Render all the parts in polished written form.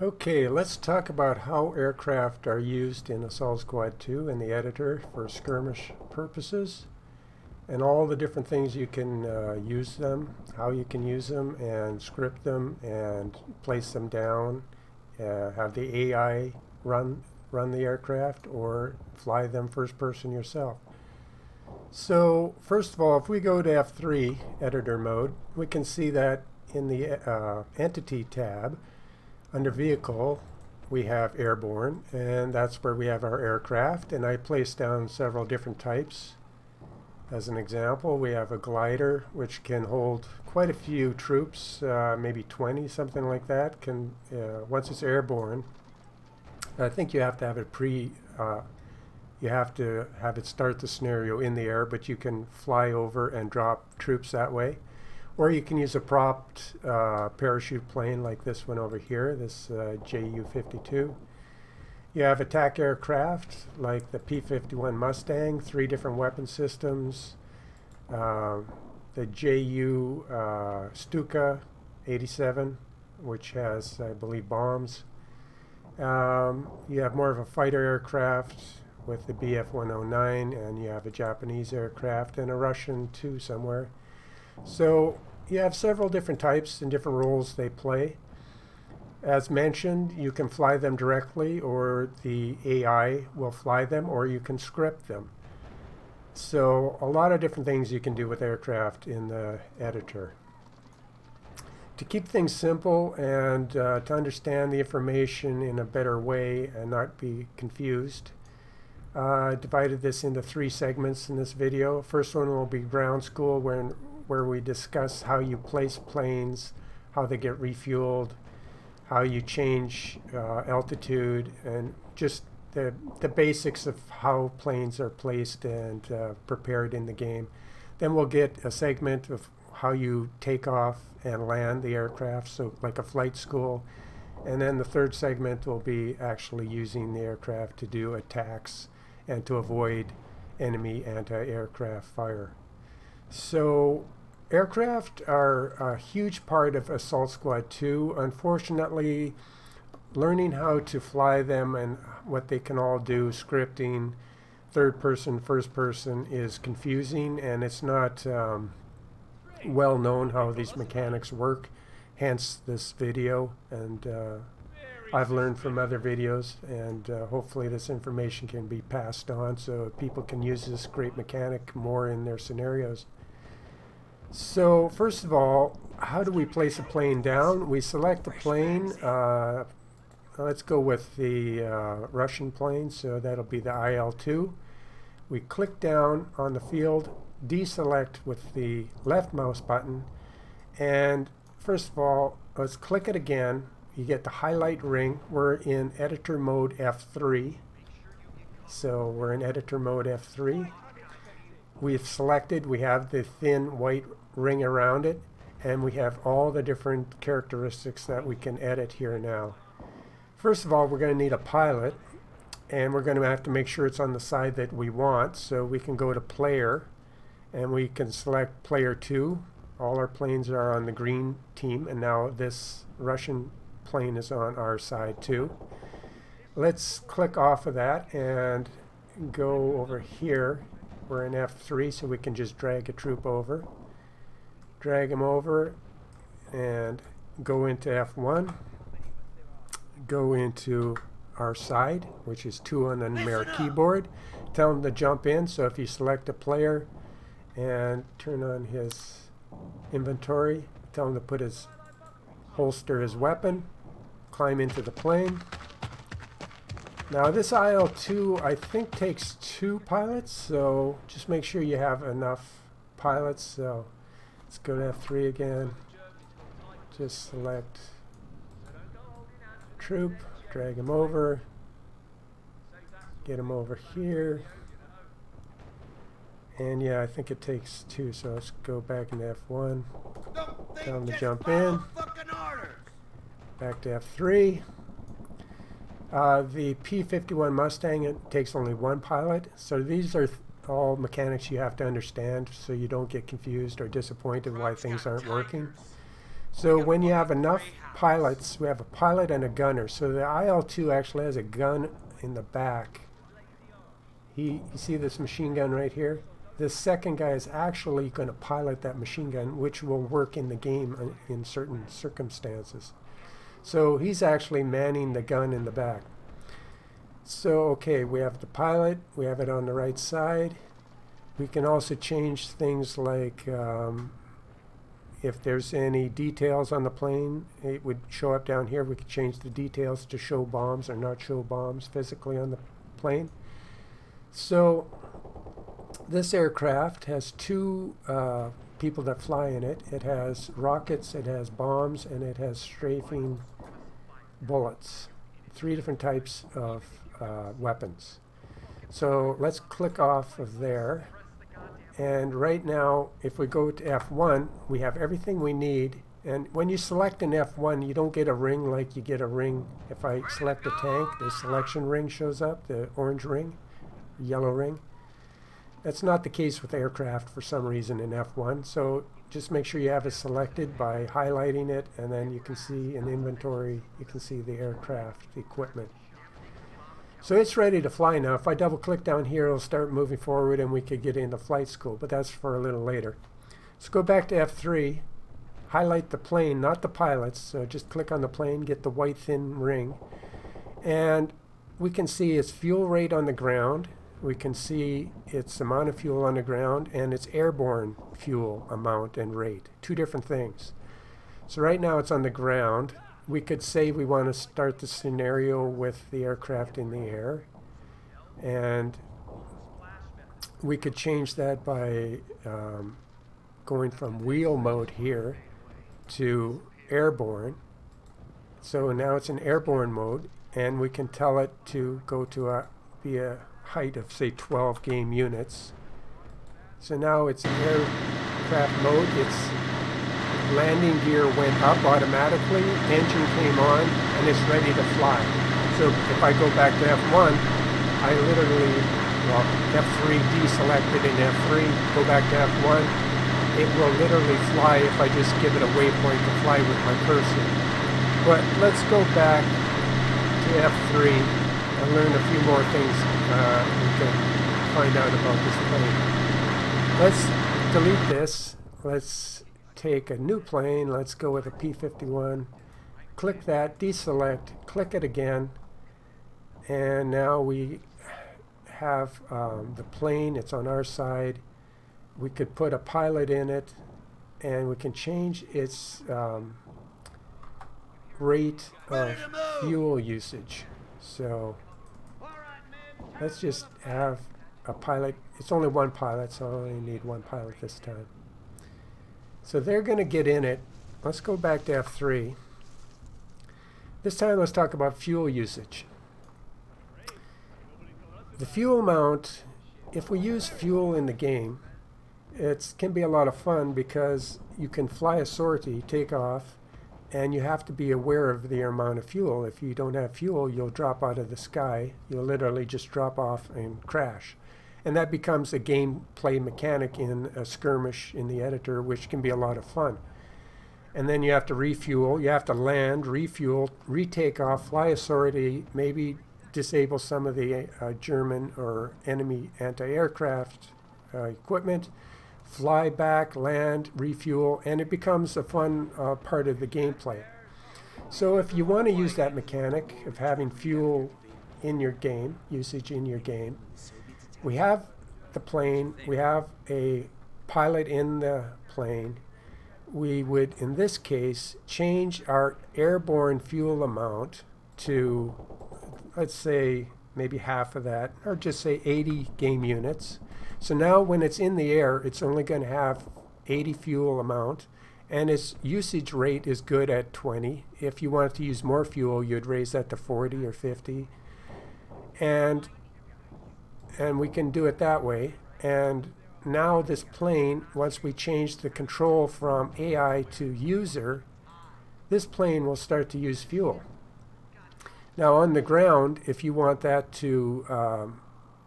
Okay, let's talk about how aircraft are used in Assault Squad 2 in the editor for skirmish purposes, and all the different things you can use them, how you can use them, and script them, and place them down, have the AI run the aircraft, or fly them first person yourself. So first of all, if we go to F3 editor mode, we can see that in the Entity tab, under Vehicle, we have Airborne, and that's where we have our aircraft, and I placed down several different types. As an example, we have a glider, which can hold quite a few troops, maybe 20, something like that. Once it's airborne, I think you have to have it you have to have it start the scenario in the air, but you can fly over and drop troops that way. Or you can use a propped parachute plane like this one over here, this Ju-52. You have attack aircraft like the P-51 Mustang, 3 different weapon systems. The Ju Stuka 87, which has, I believe, bombs. You have more of a fighter aircraft with the Bf-109, and you have a Japanese aircraft and a Russian too somewhere. So you have several different types and different roles they play. As mentioned, you can fly them directly, or the AI will fly them, or you can script them. So a lot of different things you can do with aircraft in the editor. To keep things simple and to understand the information in a better way and not be confused, I divided this into 3 segments in this video. First one will be ground school, where we discuss how you place planes, how they get refueled, how you change altitude, and just the basics of how planes are placed and prepared in the game. Then we'll get a segment of how you take off and land the aircraft, so like a flight school. And then the third segment will be actually using the aircraft to do attacks and to avoid enemy anti-aircraft fire. So aircraft are a huge part of Assault Squad 2. Unfortunately, learning how to fly them and what they can all do, scripting, third person, first person, is confusing, and it's not well known how these mechanics work. Hence this video, and I've learned from other videos, and hopefully this information can be passed on so people can use this great mechanic more in their scenarios. So first of all, how do we place a plane down? We select the plane. Let's go with the Russian plane, so that'll be the IL-2. We click down on the field, deselect with the left mouse button, and first of all, let's click it again. You get the highlight ring. We're in editor mode F3. So we're in editor mode F3. We've selected, we have the thin white ring around it, and we have all the different characteristics that we can edit here now. First of all, we're going to need a pilot, and we're going to have to make sure it's on the side that we want. So we can go to player, and we can select player 2. All our planes are on the green team, and now this Russian plane is on our side too. Let's click off of that and go over here. We're in F3, so we can just drag a troop over. Drag them over and go into F1. Go into our side, which is 2 on the numeric keyboard. Tell them to jump in, so if you select a player and turn on his inventory, tell him to put his holster his weapon, climb into the plane. Now this IL-2 I think takes 2 pilots, so just make sure you have enough pilots. So let's go to F3 again, just select troop, drag him over, get him over here. And yeah, I think it takes 2, so let's go back into F1. Tell him to jump in. Back to F3. The P-51 Mustang, it takes only 1 pilot. So these are all mechanics you have to understand so you don't get confused or disappointed why things aren't working. So when you have enough pilots, we have a pilot and a gunner. So the IL-2 actually has a gun in the back. You see this machine gun right here? This second guy is actually going to pilot that machine gun, which will work in the game in certain circumstances. So he's actually manning the gun in the back. So okay, we have the pilot, we have it on the right side. We can also change things like if there's any details on the plane, it would show up down here. We could change the details to show bombs or not show bombs physically on the plane. So this aircraft has two people that fly in it. It has rockets, it has bombs, and it has strafing bullets. 3 different types of weapons. So let's click off of there. And right now, if we go to F1, we have everything we need. And when you select an F1, you don't get a ring like you get a ring. If I select a tank, the selection ring shows up, the orange ring, yellow ring. That's not the case with aircraft for some reason in F1. So just make sure you have it selected by highlighting it, and then you can see in inventory, you can see the aircraft equipment. So it's ready to fly now. If I double click down here, it'll start moving forward and we could get into flight school, but that's for a little later. Let's go back to F3, highlight the plane, not the pilots. So just click on the plane, get the white thin ring, and we can see its fuel rate on the ground. We can see its amount of fuel on the ground and its airborne fuel amount and rate. 2 different things. So right now it's on the ground. We could say we want to start the scenario with the aircraft in the air, and we could change that by going from wheel mode here to airborne. So now it's in airborne mode, and we can tell it to go to be a height of say 12 game units. So now it's in aircraft mode. Its landing gear went up automatically, engine came on, and it's ready to fly. So if I go back to F1, I literally, well, F3 deselected in F3, go back to F1, it will literally fly if I just give it a waypoint to fly with my cursor. But let's go back to F3 and learn a few more things we can find out about this plane. Let's delete this. Let's take a new plane. Let's go with a P-51. Click that, deselect, click it again, and now we have the plane. It's on our side. We could put a pilot in it, and we can change its rate of fuel usage. So let's just have a pilot. It's only one pilot, so I only need one pilot this time. So they're going to get in it. Let's go back to F3. This time let's talk about fuel usage. The fuel amount, if we use fuel in the game, it can be a lot of fun because you can fly a sortie, take off, and you have to be aware of the amount of fuel. If you don't have fuel, you'll drop out of the sky. You'll literally just drop off and crash. And that becomes a gameplay mechanic in a skirmish in the editor, which can be a lot of fun. And then you have to refuel, you have to land, refuel, retake off, fly a sortie, maybe disable some of the German or enemy anti-aircraft equipment, fly back, land, refuel, and it becomes a fun part of the gameplay. So if you want to use that mechanic of having fuel in your game, usage in your game, we have the plane, we have a pilot in the plane. We would, in this case, change our airborne fuel amount to, let's say, maybe half of that, or just say 80 game units. So now when it's in the air, it's only going to have 80 fuel amount, and its usage rate is good at 20. If you wanted to use more fuel, you'd raise that to 40 or 50. And we can do it that way. And now this plane, once we change the control from AI to user, this plane will start to use fuel. Now on the ground, if you want that to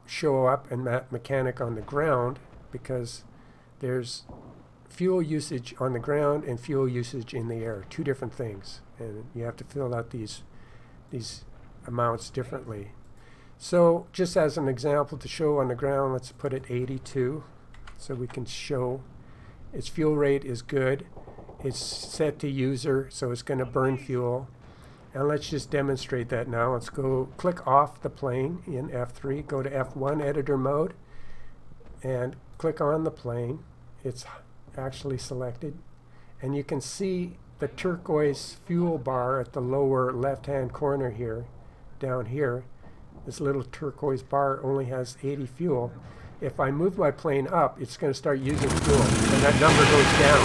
show up in that mechanic on the ground, because there's fuel usage on the ground and fuel usage in the air, two different things, and you have to fill out these amounts differently. So just as an example to show on the ground, let's put it 82 so we can show its fuel rate is good. It's set to user, so it's going to burn fuel. And let's just demonstrate that now. Let's go click off the plane in F3, go to F1 editor mode, and click on the plane. It's actually selected. And you can see the turquoise fuel bar at the lower left-hand corner here, down here. This little turquoise bar only has 80 fuel. If I move my plane up, it's going to start using fuel, and that number goes down.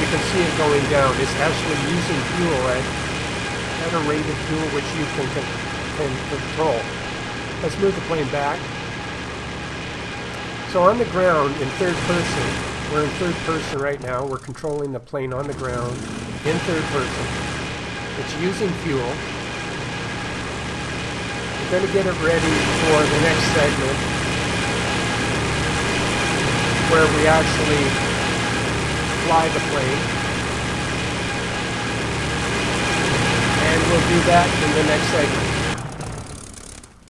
You can see it going down. It's actually using fuel at a rate of fuel which you can control. Let's move the plane back. So on the ground in third person, we're in third person right now. We're controlling the plane on the ground in third person. It's using fuel. We're going to get it ready for the next segment where we actually fly the plane. And we'll do that in the next segment.